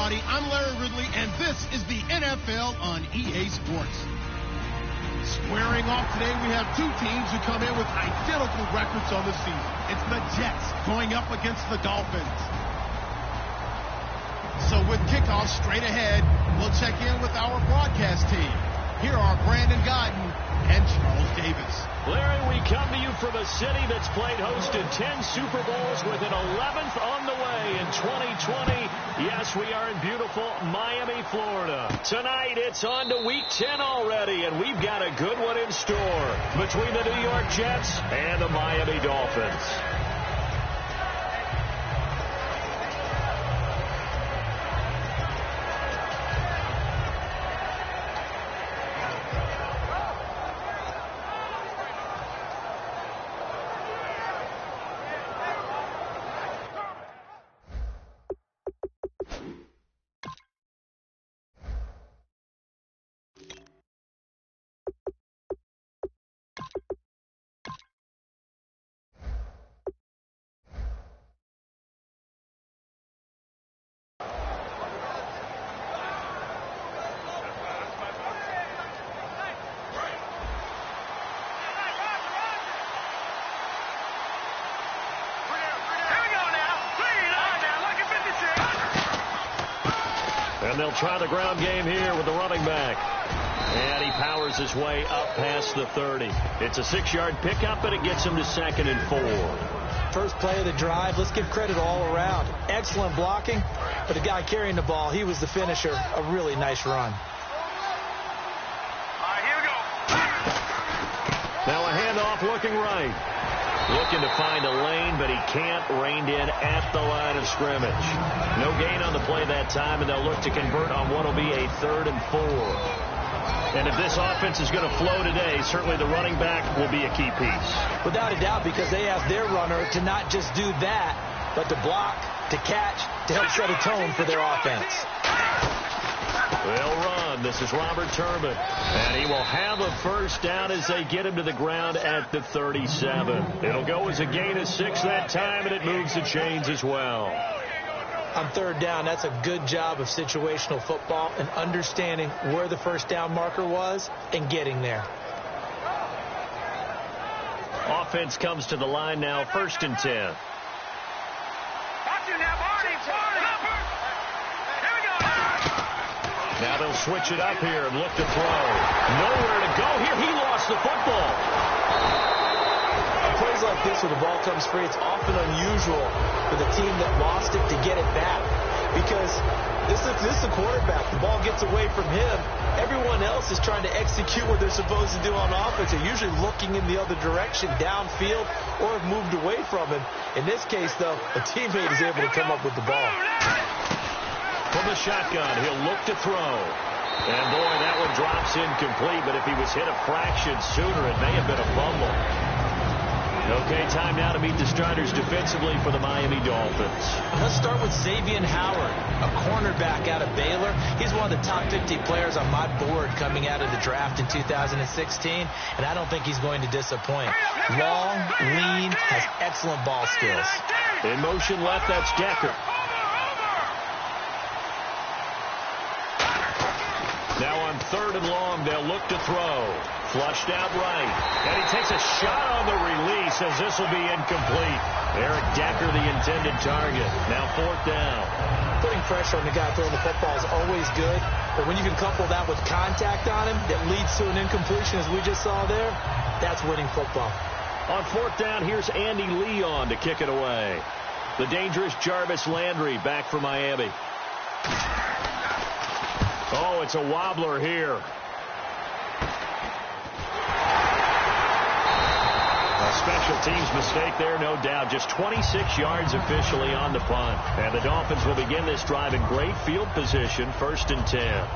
everybody. I'm Larry Ridley, and this is the NFL on EA Sports. Squaring off today, we have two teams who come in with identical records on the season. It's the Jets going up against the Dolphins. So with kickoff straight ahead, we'll check in with our broadcast team. Here are Brandon Godden and Charles Davis. Larry, we come to you from a city that's played host to 10 Super Bowls with an 11th on the way in 2020. Yes, we are in beautiful Miami, Florida. Tonight, it's on to Week 10 already, and we've got a good one in store between the New York Jets and the Miami Dolphins. And they'll try the ground game here with the running back. And he powers his way up past the 30. It's a 6-yard pickup, but it gets him to 2nd and 4. First play of the drive. Let's give credit all around. Excellent blocking, but the guy carrying the ball, he was the finisher. A really nice run. All right, here we go. Now a handoff looking right. Looking to find a lane, but he can't. Reined in at the line of scrimmage. No gain on the play that time, and they'll look to convert on what will be a 3rd and 4. And if this offense is going to flow today, certainly the running back will be a key piece. Without a doubt, because they asked their runner to not just do that, but to block, to catch, to help set a tone for their offense. They'll run. This is Robert Turbin. And he will have a first down as they get him to the ground at the 37. It'll go as a gain of 6 that time, and it moves the chains as well. On 3rd down, that's a good job of situational football and understanding where the first down marker was and getting there. Offense comes to the line now, 1st and 10. Now they'll switch it up here and look to throw. Nowhere to go here. He lost the football. On plays like this where the ball comes free, it's often unusual for the team that lost it to get it back. Because this is the quarterback. The ball gets away from him. Everyone else is trying to execute what they're supposed to do on offense. They're usually looking in the other direction, downfield, or have moved away from him. In this case, though, a teammate is able to come up with the ball. From the shotgun, he'll look to throw. And, boy, that one drops incomplete, but if he was hit a fraction sooner, it may have been a fumble. Okay, time now to meet the starters defensively for the Miami Dolphins. Let's start with Xavier Howard, a cornerback out of Baylor. He's one of the top 50 players on my board coming out of the draft in 2016, and I don't think he's going to disappoint. Long, lean, has excellent ball skills. In motion left, that's Decker. Now on 3rd and long, they'll look to throw. Flushed out right. And he takes a shot on the release as this will be incomplete. Eric Decker, the intended target. Now 4th down. Putting pressure on the guy throwing the football is always good. But when you can couple that with contact on him that leads to an incompletion, as we just saw there, that's winning football. On 4th down, here's Andy Leon to kick it away. The dangerous Jarvis Landry back for Miami. Oh, it's a wobbler here. A special teams mistake there, no doubt. Just 26 yards officially on the punt. And the Dolphins will begin this drive in great field position, 1st and 10.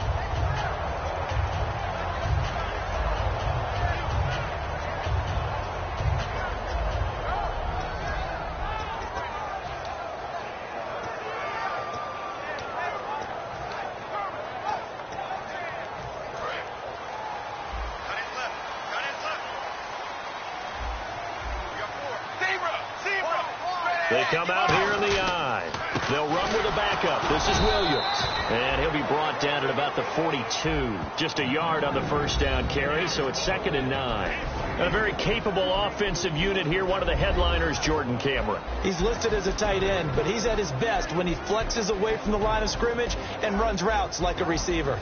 They come out here in the I. They'll run with a backup. This is Williams. And he'll be brought down at about the 42. Just a yard on the first down carry, so it's 2nd and 9. And a very capable offensive unit here. One of the headliners, Jordan Cameron. He's listed as a tight end, but he's at his best when he flexes away from the line of scrimmage and runs routes like a receiver.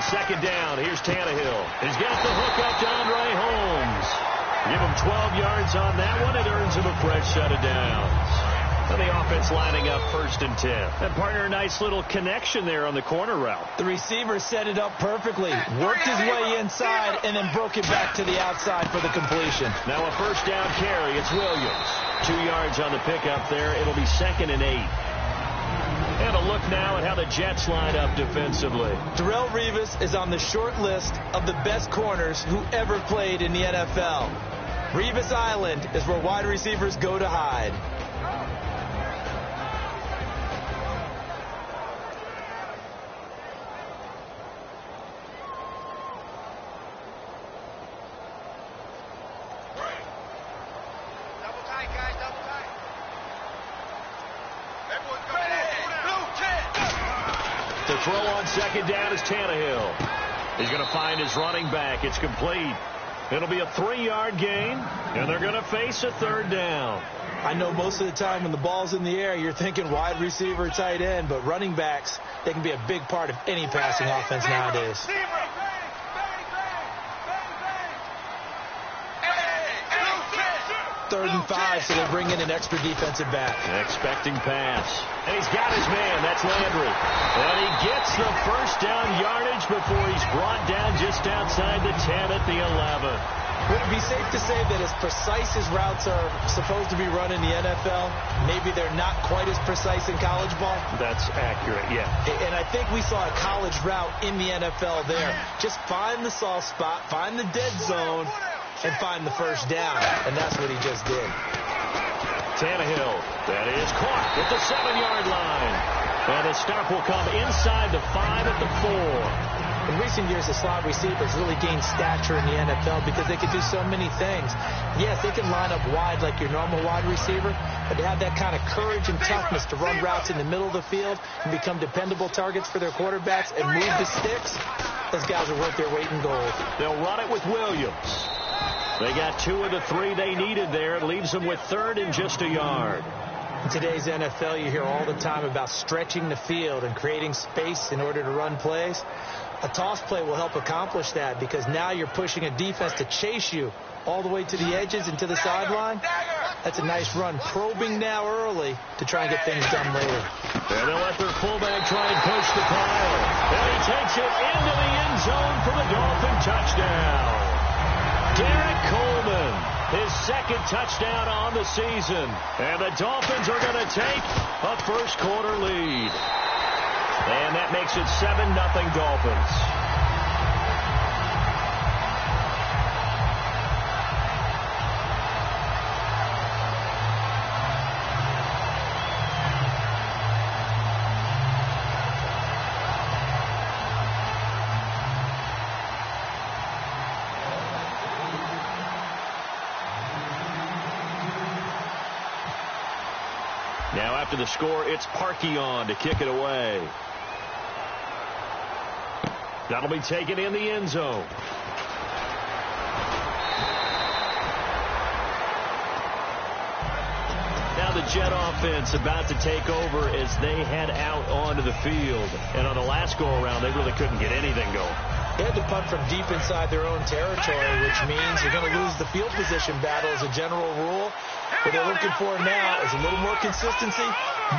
Second down, here's Tannehill. He's got the hook up to Andre Holmes. Give him 12 yards on that one. It earns him a fresh set of downs. And the offense lining up 1st and 10. And partner, a nice little connection there on the corner route. The receiver set it up perfectly, worked his way inside, and then broke it back to the outside for the completion. Now a first down carry. It's Williams. 2 yards on the pickup there. It'll be 2nd and 8. And a look now at how the Jets line up defensively. Darrelle Revis is on the short list of the best corners who ever played in the NFL. Revis Island is where wide receivers go to hide. Double tight, guys, double tight. Everyone go. To throw on second down is Tannehill. He's going to find his running back. It's complete. It'll be a 3-yard gain, and they're going to face a 3rd down. I know most of the time when the ball's in the air, you're thinking wide receiver, tight end, but running backs, they can be a big part of any passing offense nowadays. 3rd and 5, so they'll bring in an extra defensive back. Expecting pass. And he's got his man. That's Landry. And he gets the first down yardage before he's brought down just outside the 10 at the 11. Would it be safe to say that as precise as routes are supposed to be run in the NFL, maybe they're not quite as precise in college ball? That's accurate, yeah. And I think we saw a college route in the NFL there. Just find the soft spot, find the dead zone, and find the first down. And that's what he just did. Tannehill, that is caught at the 7-yard line. And the stop will come inside the 5 at the 4. In recent years, the slot receivers really gained stature in the NFL because they could do so many things. Yes, they can line up wide like your normal wide receiver, but they have that kind of courage and toughness to run routes in the middle of the field and become dependable targets for their quarterbacks and move the sticks. Those guys are worth their weight in gold. They'll run it with Williams. They got 2 of the 3 they needed there. It leaves them with 3rd and just a yard. In today's NFL, you hear all the time about stretching the field and creating space in order to run plays. A toss play will help accomplish that because now you're pushing a defense to chase you all the way to the edges and to the sideline. That's a nice run. Probing now early to try and get things done later. And they'll let their fullback try and push the pile. And he takes it into the end zone for the Dolphin touchdown. Derek Coleman, his 2nd touchdown on the season. And the Dolphins are going to take a first quarter lead. And that makes it 7-0 Dolphins. Now after the score, it's Parkey on to kick it away. That'll be taken in the end zone. Now the Jet offense about to take over as they head out onto the field. And on the last go-around, they really couldn't get anything going. They had to punt from deep inside their own territory, which means you're going to lose the field position battle as a general rule. What they're looking for now is a little more consistency,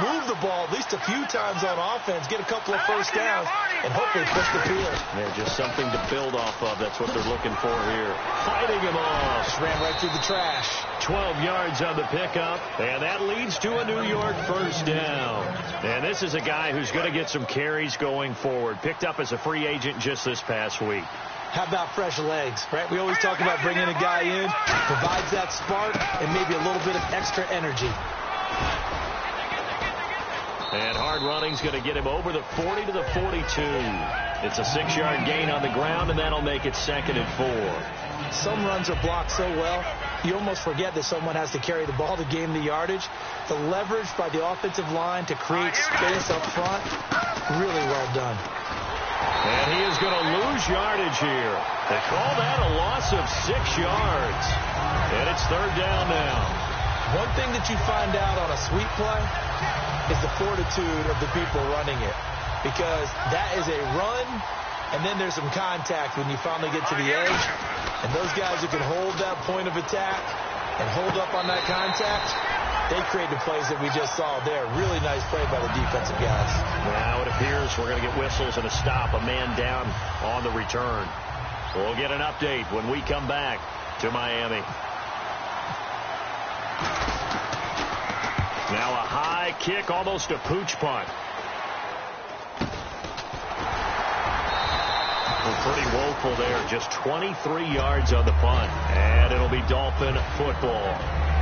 move the ball at least a few times on offense, get a couple of first downs, and hopefully push the field. Yeah, just something to build off of. That's what they're looking for here. Fighting him off. Just ran right through the trash. 12 yards on the pickup, and that leads to a New York first down. And this is a guy who's going to get some carries going forward. Picked up as a free agent just this past week. How about fresh legs, right? We always talk about bringing a guy in, provides that spark and maybe a little bit of extra energy. And hard running's going to get him over the 40 to the 42. It's a 6-yard gain on the ground, and that'll make it 2nd and 4. Some runs are blocked so well, you almost forget that someone has to carry the ball to gain the yardage. The leverage by the offensive line to create space up front, really well done. And he is going to lose yardage here. They call that a loss of 6 yards. And it's 3rd down now. One thing that you find out on a sweep play is the fortitude of the people running it. Because that is a run, and then there's some contact when you finally get to the edge. And those guys who can hold that point of attack and hold up on that contact, they create the plays that we just saw there. Really nice play by the defensive guys. Now it appears we're going to get whistles and a stop, a man down on the return. We'll get an update when we come back to Miami. Now a high kick, almost a pooch punt. Well, pretty woeful there. Just 23 yards on the punt. And it'll be Dolphin football.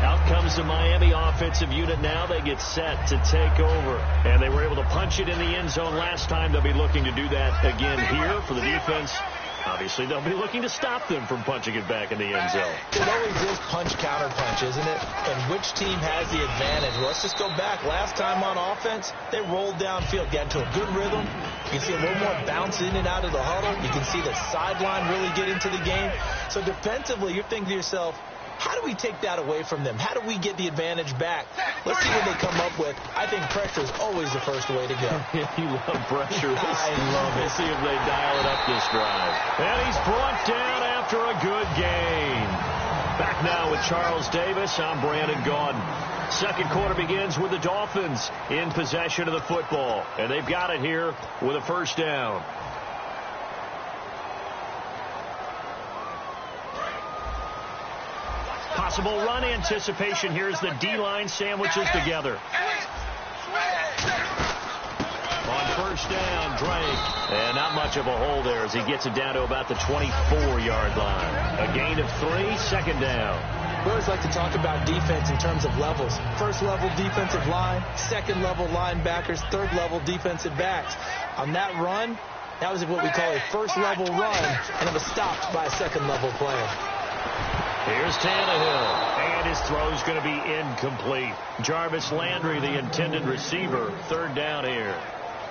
Out comes the Miami offensive unit now. They get set to take over. And they were able to punch it in the end zone last time. They'll be looking to do that again here for the defense. Obviously, they'll be looking to stop them from punching it back in the end zone. It always is punch-counter-punch, isn't it? And which team has the advantage? Well, let's just go back. Last time on offense, they rolled downfield, got into a good rhythm. You can see a little more bounce in and out of the huddle. You can see the sideline really get into the game. So defensively, you're thinking to yourself, how do we take that away from them? How do we get the advantage back? Let's see what they come up with. I think pressure is always the first way to go. You love pressure. I love it. We'll see if they dial it up this drive. And he's brought down after a good gain. Back now with Charles Davis. I'm Brandon Gaudin. Second quarter begins with the Dolphins in possession of the football. And they've got it here with a first down. Possible run anticipation. Here's the D-line sandwiches together. On first down, Drake. And not much of a hole there as he gets it down to about the 24-yard line. A gain of 3, 2nd down. We always like to talk about defense in terms of levels. First-level defensive line, second-level linebackers, third-level defensive backs. On that run, that was what we call a first-level run, and it was stopped by a second-level player. Here's Tannehill, and his throw's going to be incomplete. Jarvis Landry, the intended receiver, 3rd down here.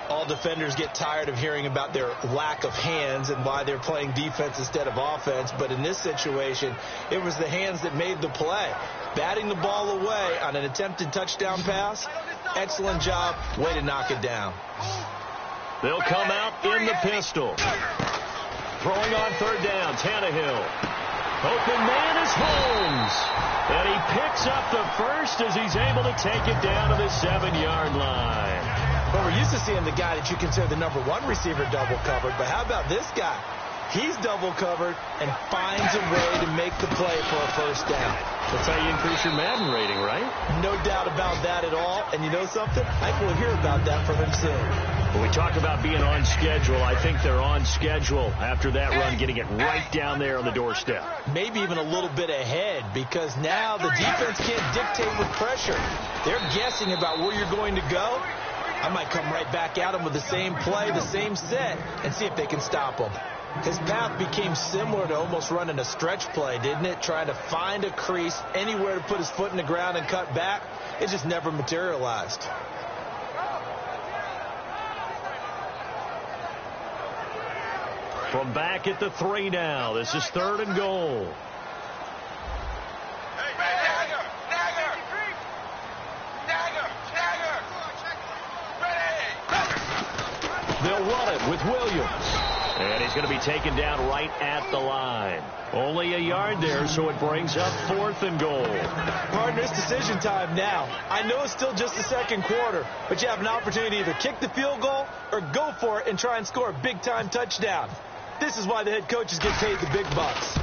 All defenders get tired of hearing about their lack of hands and why they're playing defense instead of offense. But in this situation, it was the hands that made the play. Batting the ball away on an attempted touchdown pass, excellent job. Way to knock it down. They'll come out in the pistol. Throwing on 3rd down, Tannehill. Open man is Holmes. And he picks up the first as he's able to take it down to the 7-yard line. Well, we're used to seeing the guy that you consider the number 1 receiver double covered. But how about this guy? He's double covered and finds a way to make the play for a first down. That's how you increase your Madden rating, right? No doubt about that at all. And you know something? I think we'll hear about that from him soon. When we talk about being on schedule, I think they're on schedule after that run, getting it right down there on the doorstep. Maybe even a little bit ahead, because now the defense can't dictate with pressure. They're guessing about where you're going to go. I might come right back at him with the same play, the same set, and see if they can stop him. His path became similar to almost running a stretch play, didn't it? Trying to find a crease, anywhere to put his foot in the ground and cut back. It just never materialized. From back at the 3 now. This is 3rd and goal. They'll run it with Williams. And he's going to be taken down right at the line. Only a yard there, so it brings up 4th and goal. Partner, it's decision time now. I know it's still just the second quarter, but you have an opportunity to either kick the field goal or go for it and try and score a big-time touchdown. This is why the head coaches get paid the big bucks.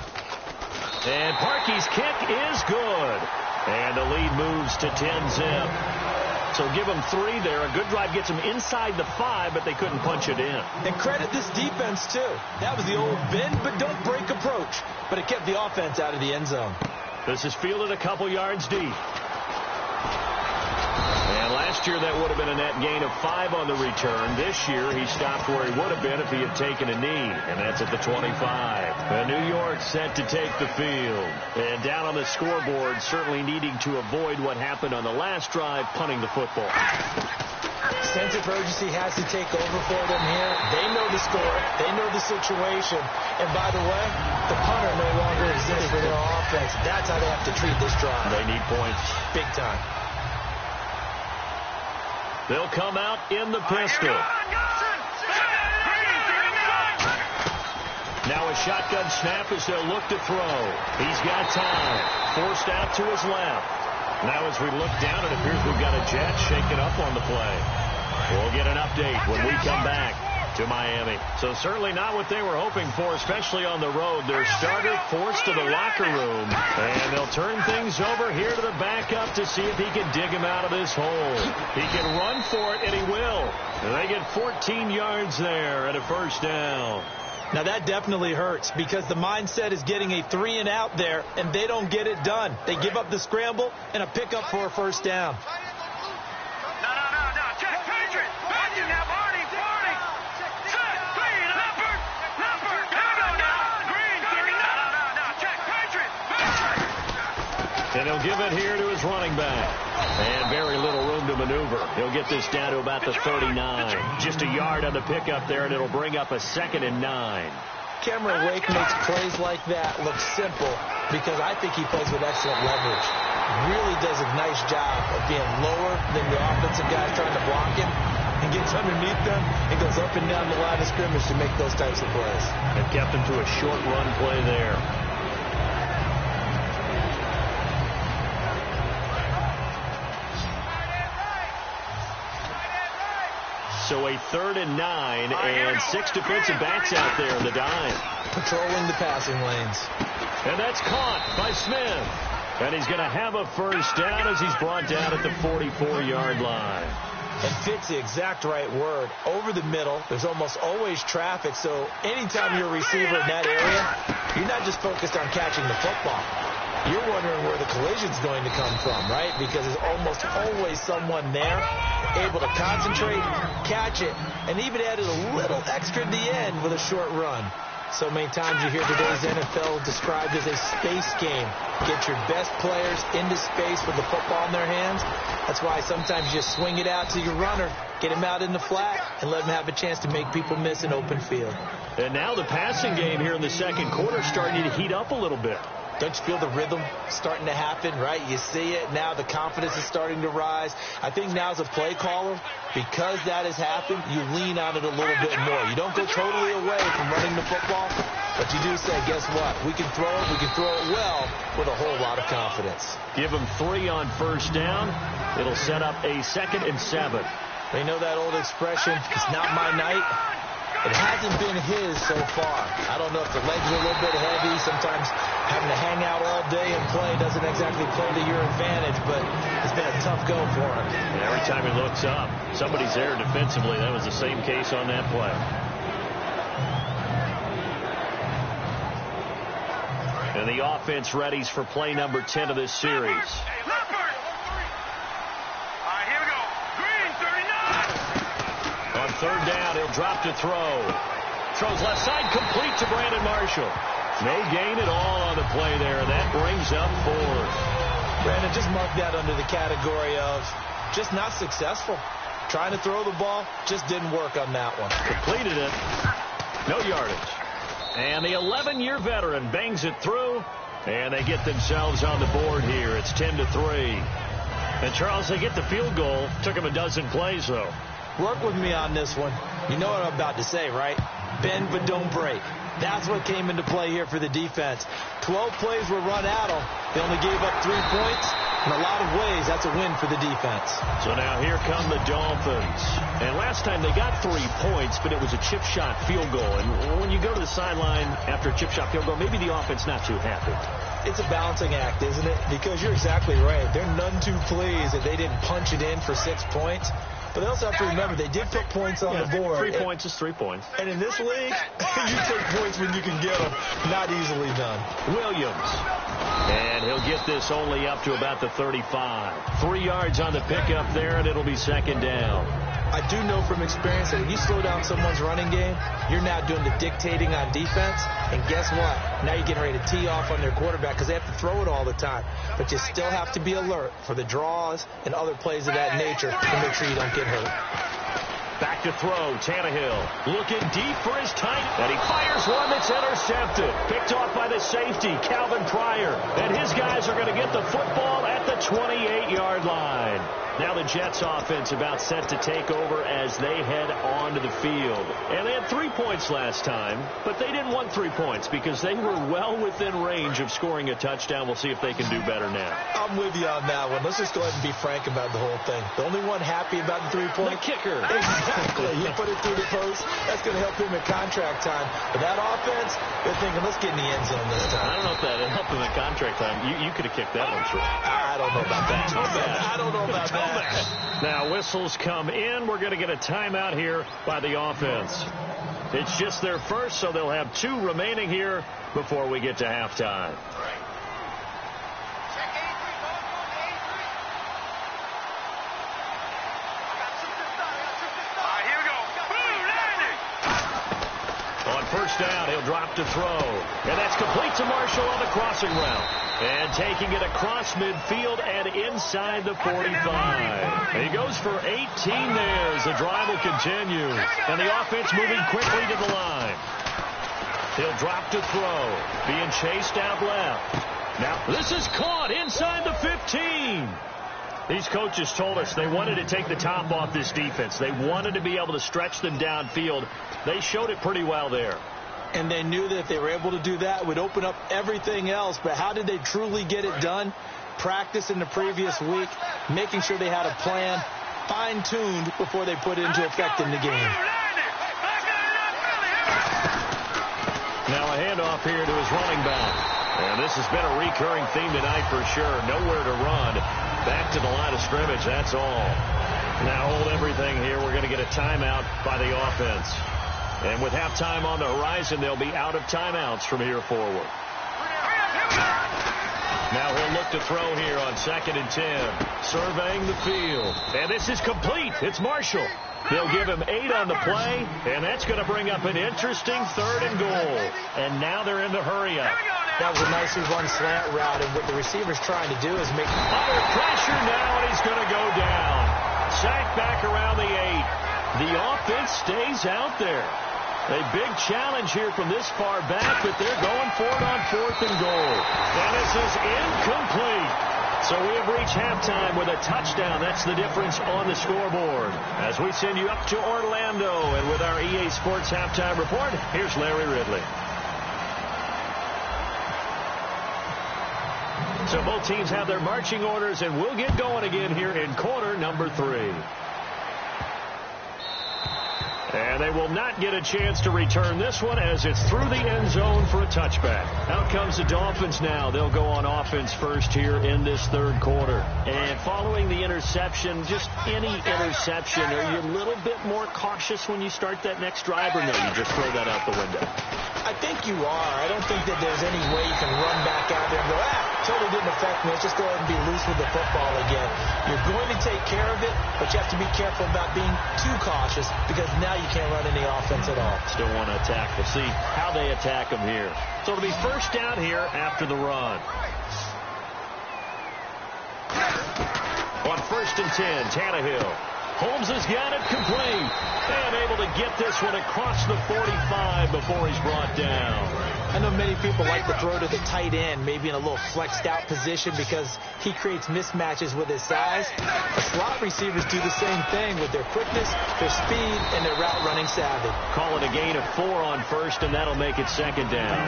And Parkey's kick is good. And the lead moves to 10-zip. So give them 3 there. A good drive gets them inside the 5, but they couldn't punch it in. And credit this defense, too. That was the old bend but don't break approach, but it kept the offense out of the end zone. This is fielded a couple yards deep. And last year that would have been a net gain of 5 on the return. This year he stopped where he would have been if he had taken a knee, and that's at the 25. And New York set to take the field. And down on the scoreboard, certainly needing to avoid what happened on the last drive, punting the football. Sense of urgency has to take over for them here. They know the score. They know the situation. And by the way, the punter no longer exists for their offense. That's how they have to treat this drive. They need points. Big time. They'll come out in the pistol. Now a shotgun snap as they'll look to throw. He's got time. Forced out to his left. Now as we look down, it appears we've got a jet shaken up on the play. We'll get an update when we come back to Miami. So certainly not what they were hoping for, especially on the road. Their starter forced to the locker room, and they'll turn things over here to the backup to see if he can dig him out of this hole. He can run for it, and he will. And they get 14 yards there and a first down. Now that definitely hurts because the mindset is getting a 3 and out there, and they don't get it done. They give up the scramble and a pickup for a first down. And he'll give it here to his running back. And very little room to maneuver. He'll get this down to about the 39. Just a yard on the pickup there, and it'll bring up a 2nd and 9. Cameron Wake makes plays like that look simple because I think he plays with excellent leverage. Really does a nice job of being lower than the offensive guys trying to block him and gets underneath them and goes up and down the line of scrimmage to make those types of plays. And kept him to a short run play there. So a 3rd and 9 and 6 defensive backs out there in the dime. Patrolling the passing lanes. And that's caught by Smith. And he's going to have a first down as he's brought down at the 44-yard line. And fits the exact right word. Over the middle, there's almost always traffic, so anytime you're a receiver in that area, you're not just focused on catching the football. You're wondering where the collision's going to come from, right? Because there's almost always someone there able to concentrate, catch it, and even added a little extra at the end with a short run. So many times you hear today's NFL described as a space game. Get your best players into space with the football in their hands. That's why sometimes you just swing it out to your runner, get him out in the flat, and let him have a chance to make people miss an open field. And now the passing game here in the second quarter starting to heat up a little bit. Don't you feel the rhythm starting to happen, right? You see it now. The confidence is starting to rise. I think now as a play caller, because that has happened, you lean on it a little bit more. You don't go totally away from running the football, but you do say, guess what? We can throw it. We can throw it well with a whole lot of confidence. Give them 3 on first down. It'll set up a 2nd and 7. They know that old expression, it's not my night. It hasn't been his so far. I don't know if the legs are a little bit heavy. Sometimes having to hang out all day and play doesn't exactly play to your advantage, but it's been a tough go for him. And every time he looks up, somebody's there defensively. That was the same case on that play. And the offense readies for play number 10 of this series. On 3rd down, he'll drop to throw. Throws left side, complete to Brandon Marshall. No gain at all on the play there. That brings up 4th. Brandon, just mark that under the category of just not successful. Trying to throw the ball, just didn't work on that one. Completed it. No yardage. And the 11-year veteran bangs it through, and they get themselves on the board here. It's 10-3. And, Charles, they get the field goal. Took them a dozen plays, though. Work with me on this one. You know what I'm about to say, right? Bend but don't break. That's what came into play here for the defense. 12 plays were run at them. They only gave up 3 points. In a lot of ways, that's a win for the defense. So now here come the Dolphins. And last time they got 3 points, but it was a chip shot field goal. And when you go to the sideline after a chip shot field goal, maybe the offense not too happy. It's a balancing act, isn't it? Because you're exactly right. They're none too pleased that they didn't punch it in for 6 points. But they also have to remember they did put points on the board. 3 points is 3 points. And in this league, you take points when you can get them. Not easily done. Williams. And he'll get this only up to about the 35. 3 yards on the pickup there, and it'll be second down. I do know from experience that when you slow down someone's running game, you're now doing the dictating on defense. And guess what? Now you're getting ready to tee off on their quarterback because they have to throw it all the time. But you still have to be alert for the draws and other plays of that nature to make sure you don't get hurt. Back to throw, Tannehill looking deep for his tight, and he fires one that's intercepted. Picked off by the safety, Calvin Pryor. And his guys are going to get the football at the 28-yard line. Now the Jets offense about set to take over as they head onto the field. And they had 3 points last time, but they didn't want 3 points because they were well within range of scoring a touchdown. We'll see if they can do better now. I'm with you on that one. Let's just go ahead and be frank about the whole thing. The only one happy about the 3-point. The kicker. Exactly. He put it through the post. That's going to help him in contract time. But that offense, they're thinking, let's get in the end zone this time. I don't know if that helped him in contract time. You could have kicked that one through. I don't know about that. I don't know about that. Now whistles come in. We're going to get a timeout here by the offense. It's just their first, so they'll have 2 remaining here before we get to halftime. First down, he'll drop to throw. And that's complete to Marshall on the crossing route. And taking it across midfield and inside the 45. He goes for 18 there as the drive will continue. And the offense moving quickly to the line. He'll drop to throw. Being chased out left. Now, this is caught inside the 15. These coaches told us they wanted to take the top off this defense. They wanted to be able to stretch them downfield. They showed it pretty well there. And they knew that if they were able to do that, it would open up everything else. But how did they truly get it done? Practice in the previous week, making sure they had a plan, fine-tuned before they put it into effect in the game. Now a handoff here to his running back. And this has been a recurring theme tonight for sure. Nowhere to run. Back to the line of scrimmage, that's all. Now hold everything here. We're going to get a timeout by the offense. And with halftime on the horizon, they'll be out of timeouts from here forward. Now he'll look to throw here on 2nd and 10. Surveying the field. And this is complete. It's Marshall. They'll give him 8 on the play, and that's going to bring up an interesting 3rd and goal. And now they're in the hurry up. That was a nicely run slant route, and what the receiver's trying to do is make... Under pressure now, and he's going to go down. Sacked back around the 8. The offense stays out there. A big challenge here from this far back, but they're going for it on 4th and goal. And this is incomplete. So we have reached halftime with a touchdown. That's the difference on the scoreboard. As we send you up to Orlando, and with our EA Sports Halftime Report, here's Larry Ridley. So both teams have their marching orders, and we'll get going again here in quarter number 3. And they will not get a chance to return this one as it's through the end zone for a touchback. Out comes the Dolphins now. They'll go on offense first here in this 3rd quarter. And following the interception, just any interception, are you a little bit more cautious when you start that next drive, or no, you just throw that out the window? I think you are. I don't think that there's any way you can run back out there and go, totally didn't affect me. Let's just go ahead and be loose with the football again. You're going to take care of it, but you have to be careful about being too cautious because now you can't run any offense at all. Still want to attack. We'll see how they attack them here. So it'll be first down here after the run. On 1st and 10, Tannehill. Holmes has got it complete. And able to get this one across the 45 before he's brought down. I know many people like to throw to the tight end, maybe in a little flexed out position because he creates mismatches with his size. The slot receivers do the same thing with their quickness, their speed, and their route running savvy. Call it a gain of 4 on 1st, and that'll make it 2nd down.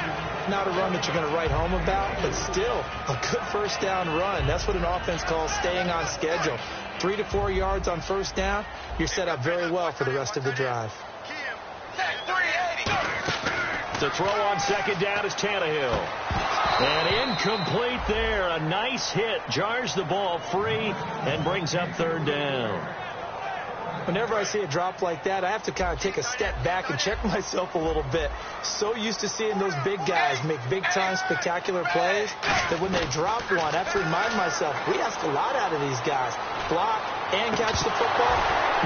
Not a run that you're going to write home about, but still a good 1st down run. That's what an offense calls staying on schedule. 3 to 4 yards on 1st down, you're set up very well for the rest of the drive. To throw on 2nd down is Tannehill. And incomplete there. A nice hit. Jars the ball free and brings up third down. Whenever I see a drop like that, I have to kind of take a step back and check myself a little bit. So used to seeing those big guys make big-time spectacular plays that when they drop one, I have to remind myself, we ask a lot out of these guys. Block and catch the football,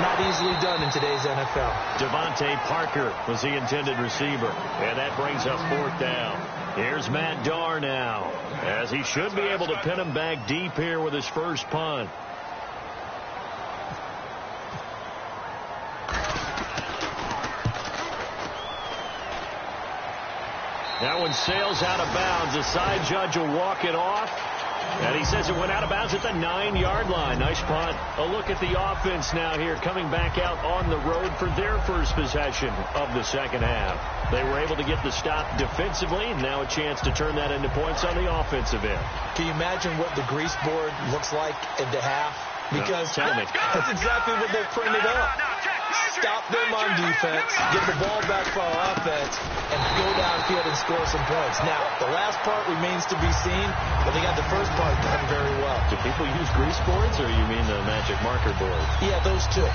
not easily done in today's NFL. Devontae Parker was the intended receiver, and that brings up fourth down. Here's Matt Darr now, as he should be able to pin him back deep here with his first punt. That one sails out of bounds. The side judge will walk it off. And he says it went out of bounds at the 9-yard line. Nice punt. A look at the offense now here, coming back out on the road for their first possession of the second half. They were able to get the stop defensively, and now a chance to turn that into points on the offensive end. Can you imagine what the grease board looks like at the half? Because tell me. That's exactly what they printed up. Stop them on defense, get the ball back for our offense, and go downfield and score some points. Now, the last part remains to be seen, but they got the first part done very well. Do people use grease boards, or you mean the magic marker board? Yeah, those two.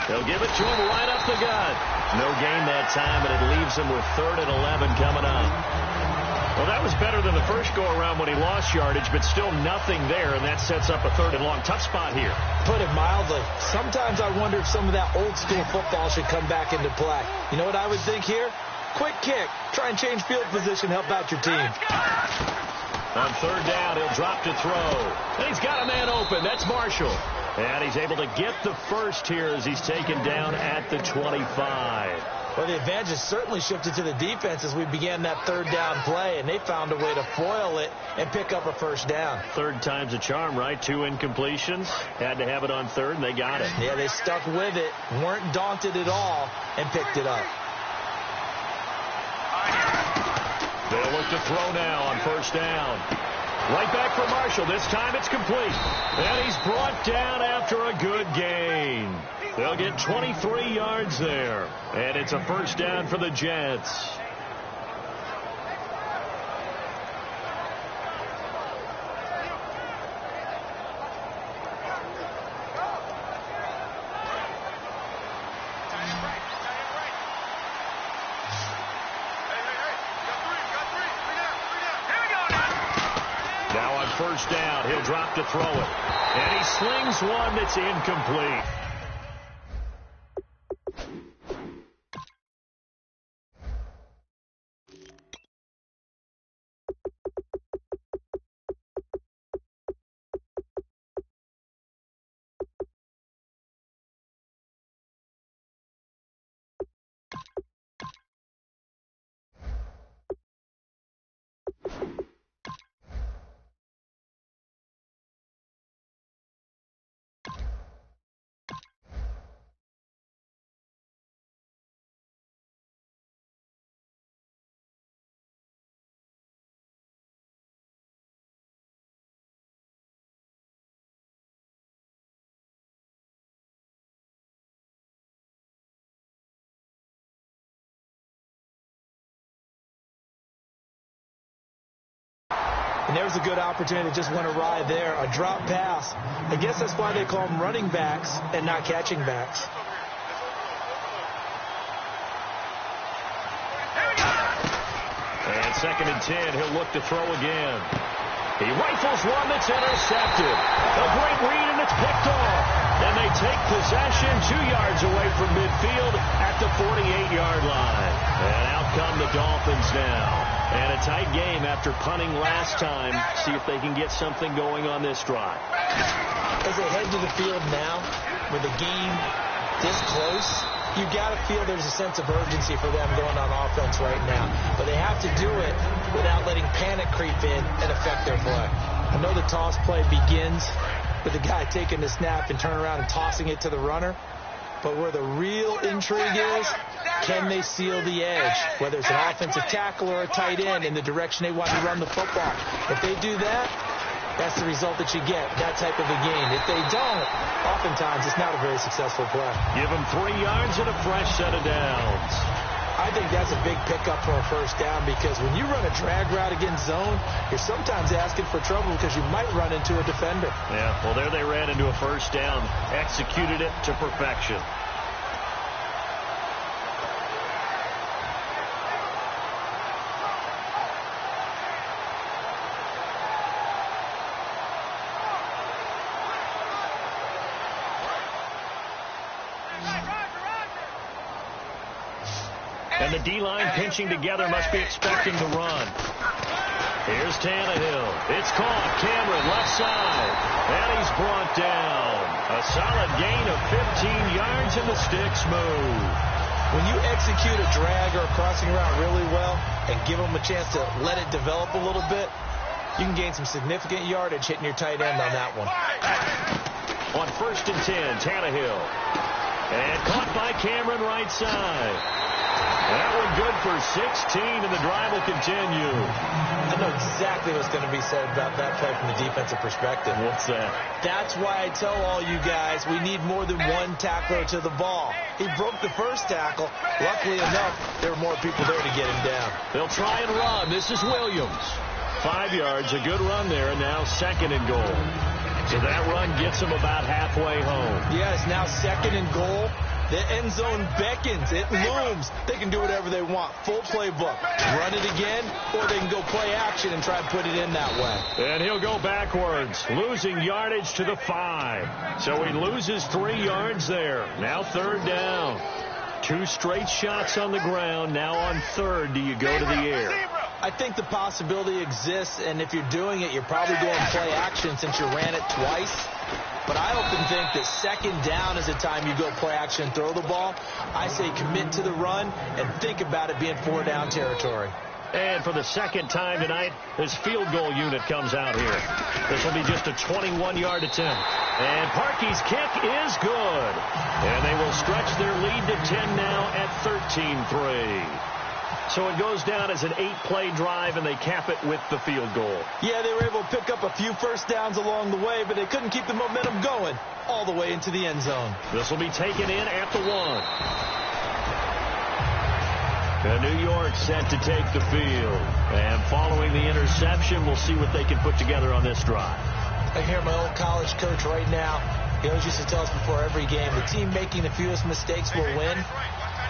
They'll give it to him right up the gut. No gain that time, and it leaves him with 3rd and 11 coming up. Well, that was better than the first go-around when he lost yardage, but still nothing there, and that sets up a 3rd and long. Tough spot here. Put it mildly. Sometimes I wonder if some of that old-school football should come back into play. You know what I would think here? Quick kick. Try and change field position. Help out your team. On 3rd down, he'll drop to throw. And he's got a man open. That's Marshall. And he's able to get the first here as he's taken down at the 25. Well, the advantage has certainly shifted to the defense as we began that 3rd down play, and they found a way to foil it and pick up a first down. 3rd time's a charm, right? 2 incompletions. Had to have it on 3rd, and they got it. Yeah, they stuck with it, weren't daunted at all, and picked it up. They'll look to throw now on 1st down. Right back for Marshall. This time it's complete. And he's brought down after a good gain. They'll get 23 yards there. And it's a 1st down for the Jets. Now on 1st down, he'll drop to throw it. And he slings one that's incomplete. And there's a good opportunity to just went awry there. A drop pass. I guess that's why they call them running backs and not catching backs. And 2nd and 10, he'll look to throw again. He rifles one that's intercepted. A great read, and it's picked off. And they take possession 2 yards away from midfield at the 48-yard line. And out come the Dolphins now. And a tight game after punting last time. See if they can get something going on this drive. As they head to the field now, with the game this close, you got to feel there's a sense of urgency for them going on offense right now. But they have to do it without letting panic creep in and affect their play. I know the toss play begins with the guy taking the snap and turning around and tossing it to the runner. But where the real intrigue is, can they seal the edge, whether it's an offensive tackle or a tight end, in the direction they want to run the football? If they do that, That's the result that you get, that type of a game. If they don't, oftentimes it's not a very successful play. Give them 3 yards and a fresh set of downs. I think that's a big pickup for a first down because when you run a drag route against zone, you're sometimes asking for trouble because you might run into a defender. Yeah, well, there they ran into a first down, executed it to perfection. And the D-line pinching together must be expecting to run. Here's Tannehill. It's caught. Cameron left side. And he's brought down. A solid gain of 15 yards and the sticks move. When you execute a drag or a crossing route really well and give them a chance to let it develop a little bit, you can gain some significant yardage hitting your tight end on that one. On 1st and 10, Tannehill. And caught by Cameron right side. That one good for 16, and the drive will continue. I know exactly what's going to be said about that play from the defensive perspective. What's that? That's why I tell all you guys we need more than one tackler to the ball. He broke the first tackle. Luckily enough, there were more people there to get him down. They'll try and run. This is Williams. 5 yards, a good run there, and now 2nd and goal. So that run gets them about halfway home. Yes, now 2nd and goal. The end zone beckons. It looms. They can do whatever they want. Full playbook. Run it again, or they can go play action and try and put it in that way. And he'll go backwards, losing yardage to the 5. So he loses 3 yards there. Now 3rd down. 2 straight shots on the ground. Now on 3rd, do you go to the air? I think the possibility exists, and if you're doing it, you're probably going play action since you ran it twice. But I often think that 2nd down is the time you go play action and throw the ball. I say commit to the run and think about it being 4-down territory. And for the 2nd time tonight, his field goal unit comes out here. This will be just a 21-yard attempt. And Parkey's kick is good. And they will stretch their lead to 10 now at 13-3. So it goes down as an 8-play drive, and they cap it with the field goal. Yeah, they were able to pick up a few first downs along the way, but they couldn't keep the momentum going all the way into the end zone. This will be taken in at the 1. And New York set to take the field. And following the interception, we'll see what they can put together on this drive. I hear my old college coach right now. He always used to tell us before every game, the team making the fewest mistakes will win.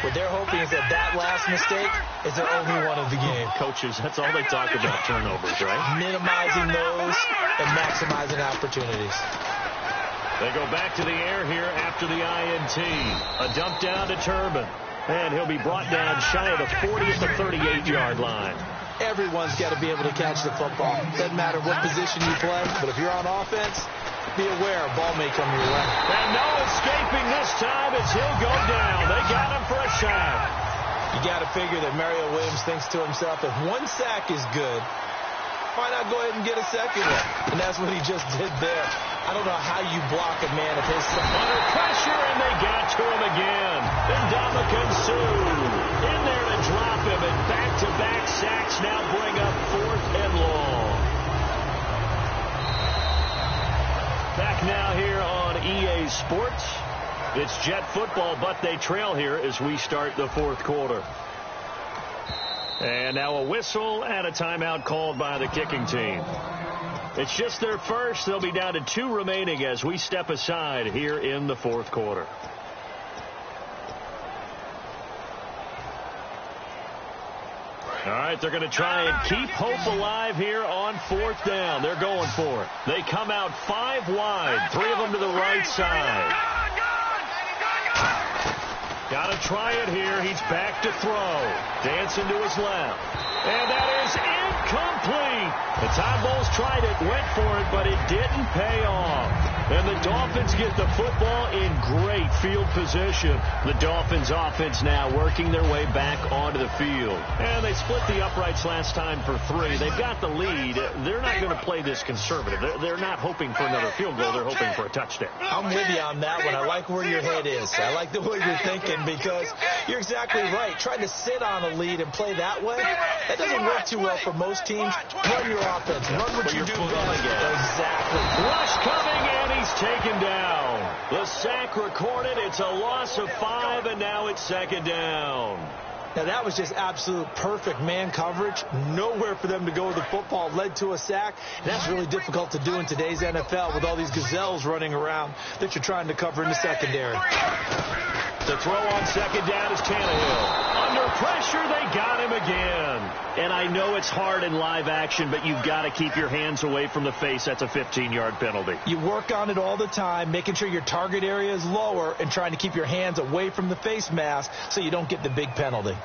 What they're hoping is that that last mistake is their only one of the game. Coaches, that's all they talk about, turnovers, right? Minimizing those and maximizing opportunities. They go back to the air here after the INT. A dump down to Turbin. And he'll be brought down shy of the 40 at the 38-yard line. Everyone's got to be able to catch the football. Doesn't matter what position you play, but if you're on offense, be aware a ball may come your way. And no escaping this time as he'll go down. They got him for a sack. You got to figure that Mario Williams thinks to himself, if 1 sack is good, why not go ahead and get a 2nd one? And that's what he just did there. I don't know how you block a man of his size. Under pressure, and they got to him again. Ndamukong Suh in there to drop him, and back-to-back sacks now bring up 4th and long. Back now here on EA Sports. It's Jet football, but they trail here as we start the 4th quarter. And now a whistle and a timeout called by the kicking team. It's just their first. They'll be down to 2 remaining as we step aside here in the 4th quarter. All right, they're going to try and keep hope alive here on 4th down. They're going for it. They come out 5 wide, 3 of them to the right side. Got to try it here. He's back to throw. Dancing to his left. And that is incomplete. The Tide Bulls tried it, went for it, but it didn't pay off. And the Dolphins get the football in great field position. The Dolphins offense now working their way back onto the field. And they split the uprights last time for 3. They've got the lead. They're not going to play this conservative. They're not hoping for another field goal. They're hoping for a touchdown. I'm with you on that one. I like where your head is. I like the way you're thinking because you're exactly right. Trying to sit on a lead and play that way, that doesn't work too well for most teams. Run your offense. Run what you do best. Exactly. Rush coming, and he's taken down. The sack recorded. It's a loss of 5, and now it's 2nd down. Now, that was just absolute perfect man coverage. Nowhere for them to go with the football. Led to a sack. And that's really difficult to do in today's NFL with all these gazelles running around that you're trying to cover in the secondary. The throw on 2nd down is Tannehill. Under pressure, they got him again. And I know it's hard in live action, but you've got to keep your hands away from the face. That's a 15-yard penalty. You work on it all the time, making sure your target area is lower and trying to keep your hands away from the face mask so you don't get the big penalty.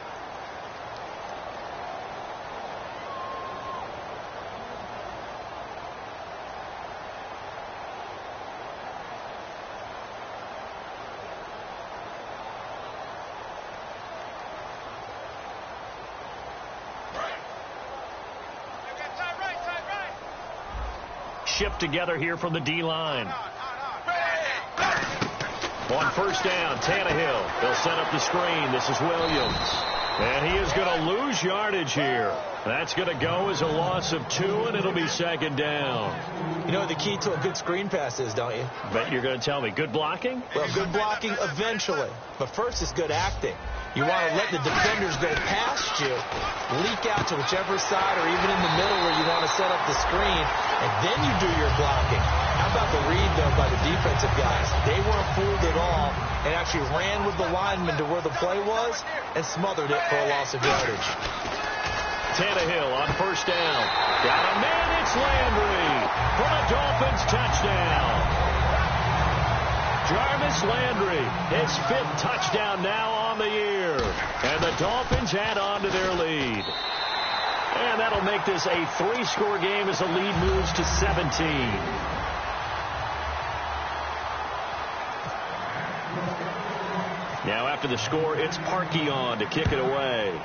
Shipped together here from the D-line. On 1st down, Tannehill. They'll set up the screen. This is Williams. And he is going to lose yardage here. That's going to go as a loss of 2, and it'll be 2nd down. You know what the key to a good screen pass is, don't you? Bet you're going to tell me. Good blocking? Well, good blocking eventually. But first is good acting. You want to let the defenders go past you, leak out to whichever side or even in the middle where you want to set up the screen, and then you do your blocking. How about the read, though, by the defensive guys? They weren't fooled at all and actually ran with the lineman to where the play was and smothered it for a loss of yardage. Tannehill on 1st down. Got a man, it's Landry for the Dolphins touchdown. Jarvis Landry, his 5th touchdown now on the year. And the Dolphins add on to their lead. And that'll make this a 3-score game as the lead moves to 17. Now after the score, it's Parkey on to kick it away.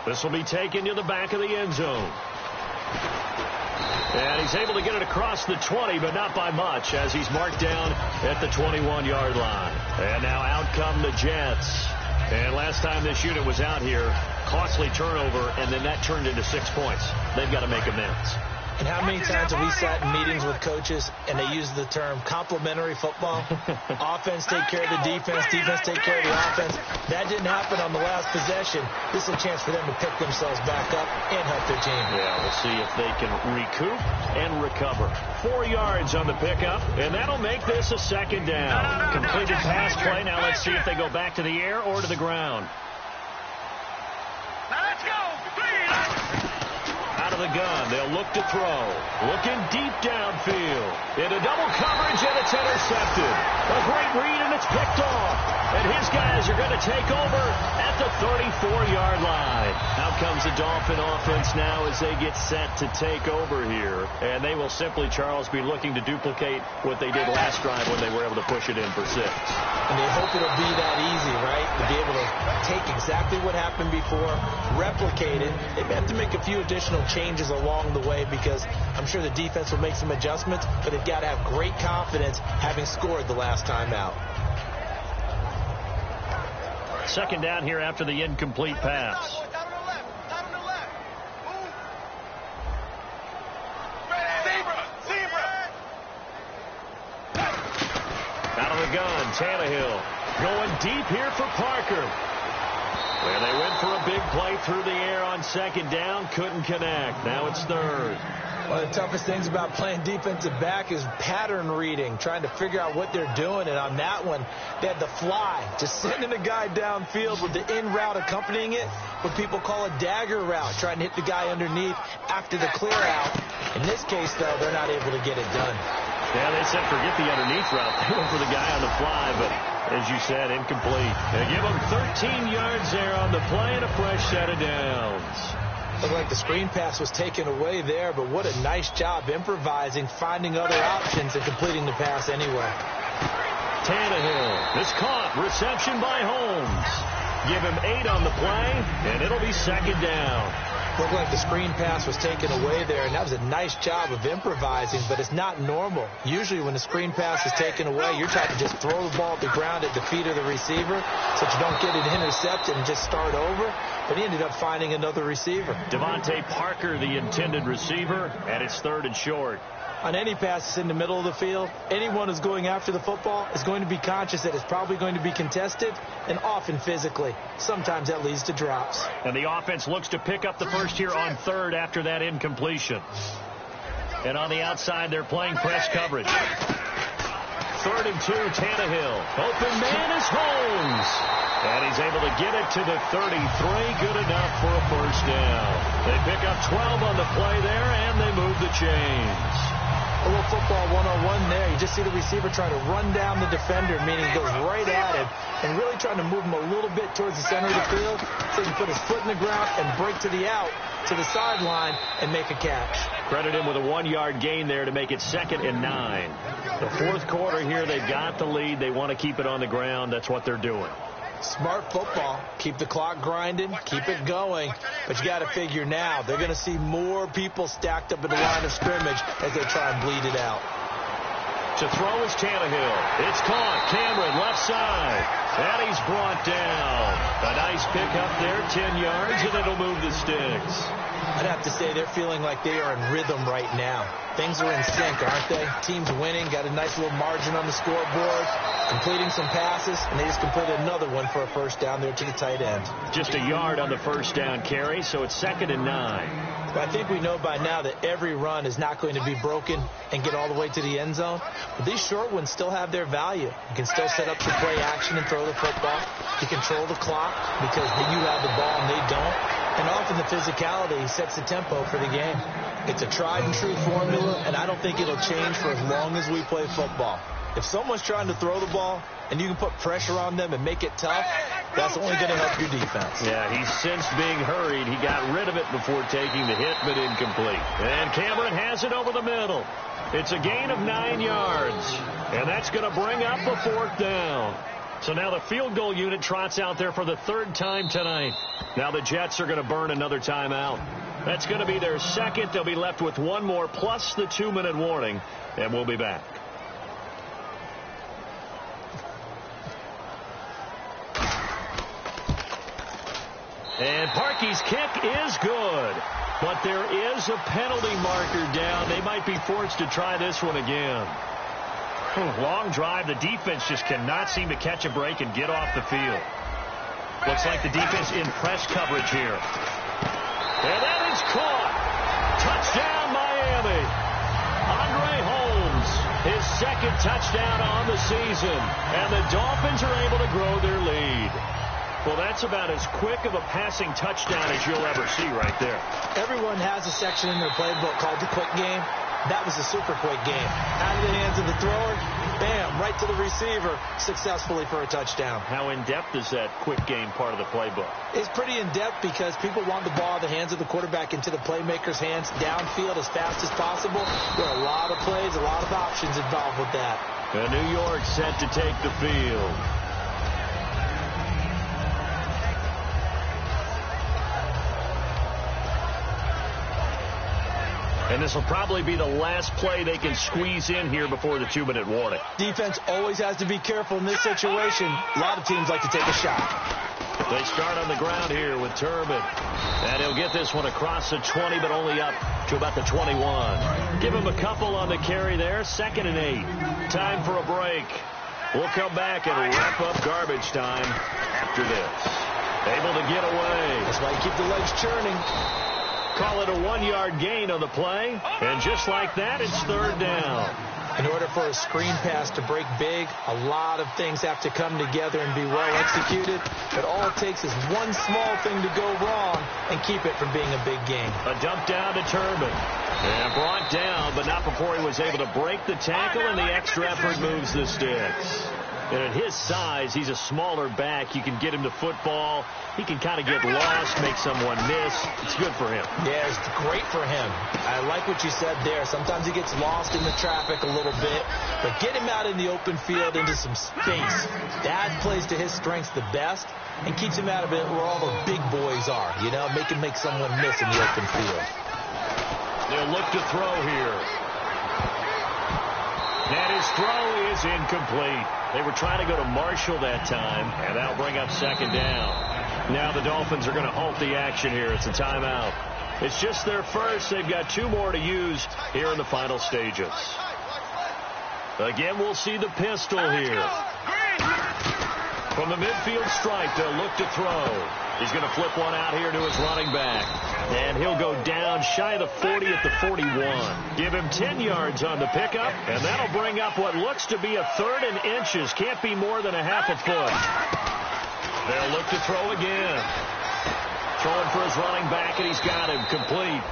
This will be taken to the back of the end zone. And he's able to get it across the 20, but not by much, as he's marked down at the 21-yard line. And now out come the Jets. And last time this unit was out here, costly turnover, and then that turned into 6 points. They've got to make amends. And how many times have we sat in meetings with coaches and they use the term complementary football? Offense take care of the defense, defense take care of the offense. That didn't happen on the last possession. This is a chance for them to pick themselves back up and help their team. Yeah, we'll see if they can recoup and recover. 4 yards on the pickup, and that'll make this a 2nd down. Completed pass play. Now let's see if they go back to the air or to the ground. Now let's go. Out of the gun, they'll look to throw. Looking deep downfield. Into double coverage, and it's intercepted. A great read, and it's picked off. And his guys are going to take over at the 34-yard line. Out comes the Dolphin offense now as they get set to take over here. And they will simply, Charles, be looking to duplicate what they did last drive when they were able to push it in for 6. And they hope it'll be that easy, right? To be able to take exactly what happened before, replicate it. They have to make a few additional changes along the way because I'm sure the defense will make some adjustments, but they've got to have great confidence having scored the last time out. 2nd down here after the incomplete pass. Out of the gun, Tannehill going deep here for Parker. And they went for a big play through the air on 2nd down, couldn't connect. Now it's 3rd. One of the toughest things about playing defensive back is pattern reading, trying to figure out what they're doing. And on that one, they had the fly, just sending a guy downfield with the in route accompanying it, what people call a dagger route, trying to hit the guy underneath after the clear out. In this case, though, they're not able to get it done. Yeah, they said forget the underneath route. They went for the guy on the fly, but as you said, incomplete. They give him 13 yards there on the play and a fresh set of downs. Looked like the screen pass was taken away there, but what a nice job improvising, finding other options, and completing the pass anyway. Tannehill is caught. Reception by Holmes. Give him 8 on the play, and it'll be second down. Looked like the screen pass was taken away there, and that was a nice job of improvising, but it's not normal. Usually when the screen pass is taken away, you're trying to just throw the ball at the ground at the feet of the receiver so that you don't get it intercepted and just start over, but he ended up finding another receiver. Devontae Parker, the intended receiver, and it's 3rd and short. On any passes in the middle of the field, anyone who's going after the football is going to be conscious that it's probably going to be contested, and often physically. Sometimes that leads to drops. And the offense looks to pick up the first here on 3rd after that incompletion. And on the outside, they're playing press coverage. 3rd and 2, Tannehill. Open man is Holmes. And he's able to get it to the 33. Good enough for a first down. They pick up 12 on the play there, and they move the chains. A little football 101 there. You just see the receiver trying to run down the defender, meaning he goes right at him and really trying to move him a little bit towards the center of the field so he can put his foot in the ground and break to the out, to the sideline, and make a catch. Credit him with a 1-yard gain there to make it 2nd and 9. The 4th quarter here, they've got the lead. They want to keep it on the ground. That's what they're doing. Smart football. Keep the clock grinding. Keep it going. But you got to figure now they're going to see more people stacked up in the line of scrimmage as they try and bleed it out. To throw is Tannehill. It's caught. Cameron left side. And he's brought down. A nice pickup there, 10 yards, and it'll move the sticks. I'd have to say they're feeling like they are in rhythm right now. Things are in sync, aren't they? Team's winning, got a nice little margin on the scoreboard, completing some passes, and they just completed another one for a first down there to the tight end. Just a yard on the first down carry, so it's 2nd and 9. But I think we know by now that every run is not going to be broken and get all the way to the end zone. But these short ones still have their value. You can still set up some play action and throw the football. You control the clock because you have the ball and they don't. And often the physicality sets the tempo for the game. It's a tried and true formula, and I don't think it'll change for as long as we play football. If someone's trying to throw the ball and you can put pressure on them and make it tough, that's only going to help your defense. Yeah, he's sensed being hurried. He got rid of it before taking the hit, but incomplete. And Cameron has it over the middle. It's a gain of 9 yards, and that's going to bring up a 4th down. So now the field goal unit trots out there for the 3rd time tonight. Now the Jets are going to burn another timeout. That's going to be their 2nd. They'll be left with 1 more plus the 2-minute warning, and we'll be back. And Parkey's kick is good. But there is a penalty marker down. They might be forced to try this one again. Long drive. The defense just cannot seem to catch a break and get off the field. Looks like the defense in press coverage here. And that is caught. Touchdown, Miami. Andre Holmes, his 2nd touchdown on the season. And the Dolphins are able to grow their lead. Well, that's about as quick of a passing touchdown as you'll ever see right there. Everyone has a section in their playbook called the quick game. That was a super quick game. Out of the hands of the thrower, bam, right to the receiver, successfully for a touchdown. How in-depth is that quick game part of the playbook? It's pretty in-depth because people want the ball out of the hands of the quarterback into the playmaker's hands downfield as fast as possible. There are a lot of plays, a lot of options involved with that. And New York set to take the field. And this will probably be the last play they can squeeze in here before the 2-minute warning. Defense always has to be careful in this situation. A lot of teams like to take a shot. They start on the ground here with Turbin. And he'll get this one across the 20, but only up to about the 21. Give him a couple on the carry there. 2nd and 8. Time for a break. We'll come back and wrap up garbage time after this. Able to get away. That's why you keep the legs churning. Call it a 1-yard gain on the play. And just like that, it's 3rd down. In order for a screen pass to break big, a lot of things have to come together and be well executed. But all it takes is one small thing to go wrong and keep it from being a big game. A dump down to Turbin. And brought down, but not before he was able to break the tackle, and the extra effort moves the sticks. And at his size, he's a smaller back. You can get him to football. He can kind of get lost, make someone miss. It's good for him. Yeah, it's great for him. I like what you said there. Sometimes he gets lost in the traffic a little bit, but get him out in the open field into some space. That plays to his strengths the best and keeps him out of it where all the big boys are. You know, make someone miss in the open field. They'll look to throw here. And his throw is incomplete. They were trying to go to Marshall that time, and that'll bring up second down. Now the Dolphins are going to halt the action here. It's a timeout. It's just their first. They've got 2 more to use here in the final stages. Again, we'll see the pistol here. From the midfield stripe, they'll look to throw. He's going to flip one out here to his running back. And he'll go down shy of the 40 at the 41. Give him 10 yards on the pickup, and that'll bring up what looks to be a 3rd and inches. Can't be more than a half a foot. They'll look to throw again. Throwing for his running back, and he's got him complete.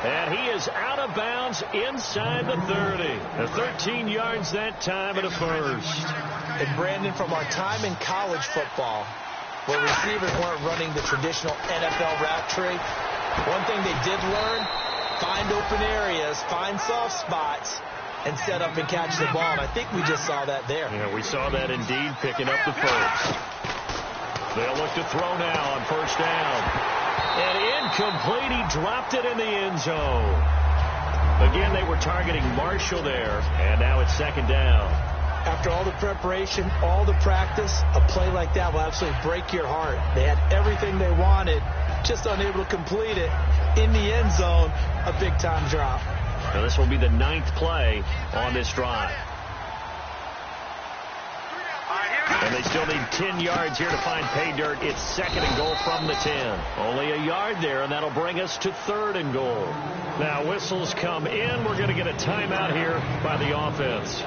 And he is out of bounds inside the 30. The 13 yards that time at a first. And Brandon, from our time in college football, where receivers weren't running the traditional NFL route tree, one thing they did learn, find open areas, find soft spots, and set up and catch the ball. And I think we just saw that there. Yeah, we saw that indeed, picking up the first. They'll look to throw now on first down. And incomplete. He dropped it in the end zone. Again, they were targeting Marshall there, and now it's second down. After all the preparation, all the practice, a play like that will absolutely break your heart. They had everything they wanted, just unable to complete it. In the end zone, a big-time drop. Now this will be the 9th play on this drive. And they still need 10 yards here to find pay dirt. It's 2nd and goal from the 10. Only a yard there, and that'll bring us to 3rd and goal. Now whistles come in. We're going to get a timeout here by the offense.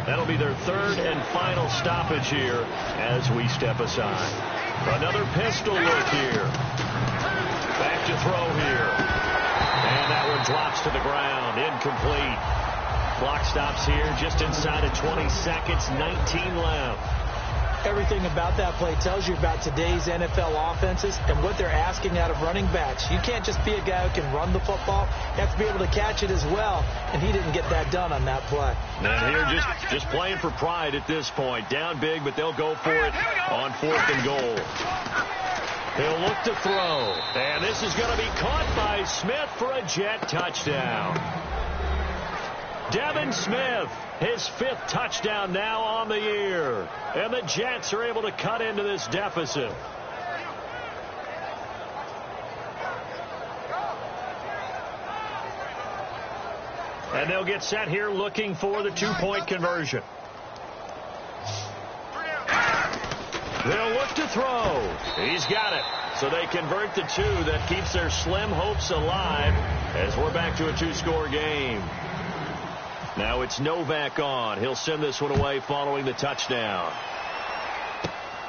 That'll be their 3rd and final stoppage here as we step aside. Another pistol look here. Back to throw here. And that one drops to the ground. Incomplete. Clock stops here just inside of 20 seconds. 19 left. Everything about that play tells you about today's NFL offenses and what they're asking out of running backs. You can't just be a guy who can run the football. You have to be able to catch it as well, and he didn't get that done on that play. And here just playing for pride at this point. Down big, but they'll go for it on 4th and goal. He'll look to throw, and this is going to be caught by Smith for a Jet touchdown. Devin Smith, his 5th touchdown now on the year. And the Jets are able to cut into this deficit. And they'll get set here looking for the 2-point conversion. They'll look to throw. He's got it. So they convert the 2. That keeps their slim hopes alive as we're back to a 2-score game. Now it's Novak on. He'll send this one away following the touchdown.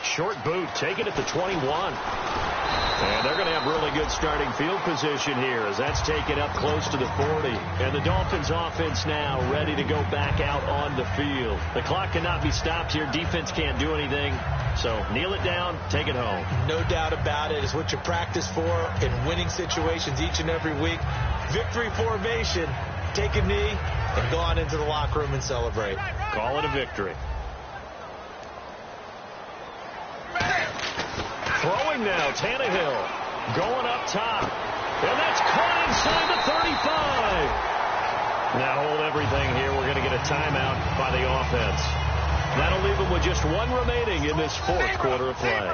Short boot, take it at the 21. And they're going to have really good starting field position here as that's taken up close to the 40. And the Dolphins offense now ready to go back out on the field. The clock cannot be stopped here. Defense can't do anything. So kneel it down, take it home. No doubt about it. It's what you practice for in winning situations each and every week. Victory formation. Take a knee and go on into the locker room and celebrate. Call it a victory. Throwing now, Tannehill going up top. And that's caught inside the 35. Now hold everything here. We're going to get a timeout by the offense. That'll leave them with just 1 remaining in this 4th quarter of play.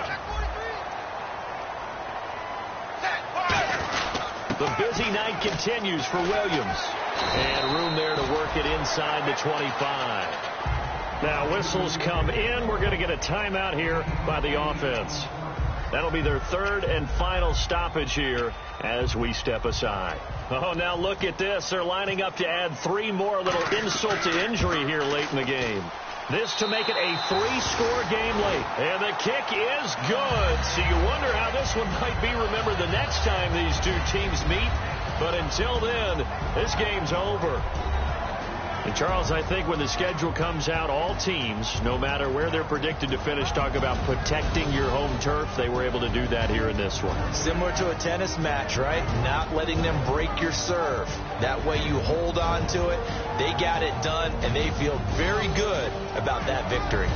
The busy night continues for Williams. And room there to work it inside the 25. Now whistles come in. We're going to get a timeout here by the offense. That'll be their 3rd and final stoppage here as we step aside. Oh, now look at this. They're lining up to add 3 more. A little insult to injury here late in the game. This to make it a 3-score game late. And the kick is good. So you wonder how this one might be remembered the next time these 2 teams meet. But until then, this game's over. And Charles, I think when the schedule comes out, all teams, no matter where they're predicted to finish, talk about protecting your home turf. They were able to do that here in this one. Similar to a tennis match, right? Not letting them break your serve. That way you hold on to it. They got it done, and they feel very good about that victory.